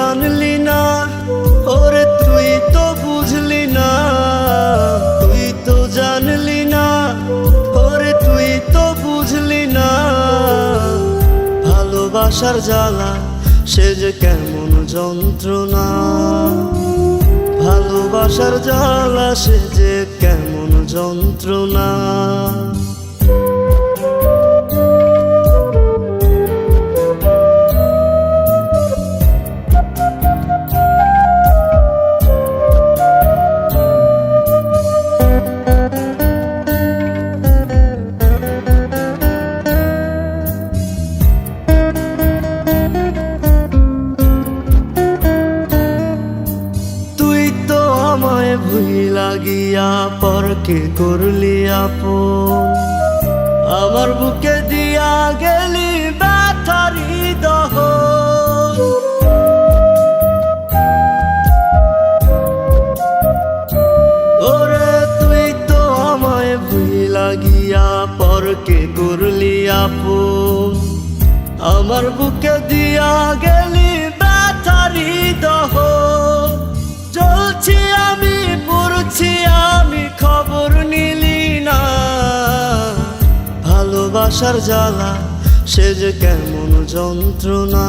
জানলি না, ওরে তুই তো বুঝলি না, তুই তো জানলি না, ওরে তুই তো বুঝলি না। ভালোবাসার জ্বালা সে যে কেমন যন্ত্রণা, ভালোবাসার জ্বালা সে যে কেমন যন্ত্রণা। ভুইলা গিয়া পরকে করলি আপন, আমার বুকে দিয়া গেলি ব্যথারি দহন। ওরে তুই তো আমায় ভুইলা গিয়া পরকে করলি আপন, আমার বুকে দিয়া গেলি ব্যথারি দহন। চলছি আমি পড়ছি আমি খবর নিলি না, ভালোবাসার জ্বালা সে যে কেমন যন্ত্রণা,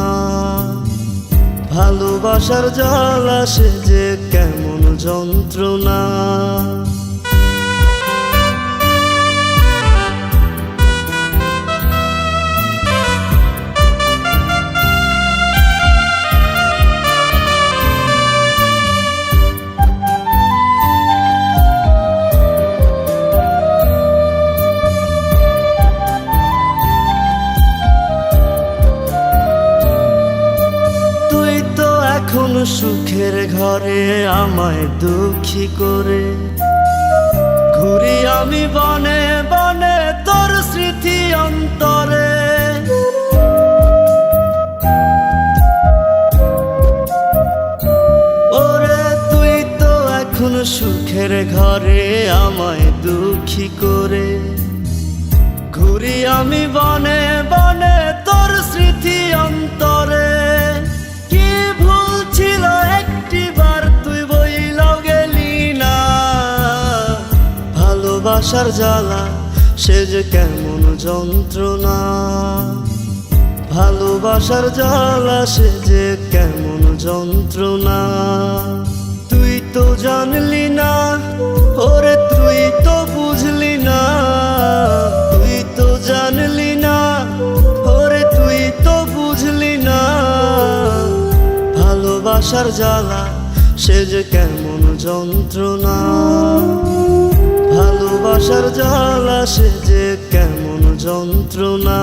ভালোবাসার জ্বালা সে যে কেমন যন্ত্রণা। এখন সুখের ঘরে আমায় দুঃখী করে, ঘুরি আমি বনে বনে তোর স্মৃতি অন্তরে। ওরে তুই তো এখন সুখের ঘরে আমায় দুঃখী করে, ঘুরি আমি বনে বনে তোর স্মৃতি অন্তরে। ভালোবাসার জ্বালা সে যে কেমন যন্ত্রণা, ভালোবাসার জ্বালা সে যে কেমন যন্ত্রণা। তুই তো জানলি না, ওরে তুই তো বুঝলি না, তুই তো জানলি না, ওরে তুই তো বুঝলি না। ভালোবাসার জ্বালা সে যে কেমন যন্ত্রণা, ভালোবাসার জ্বালা সে যে কেমন যন্ত্রণা।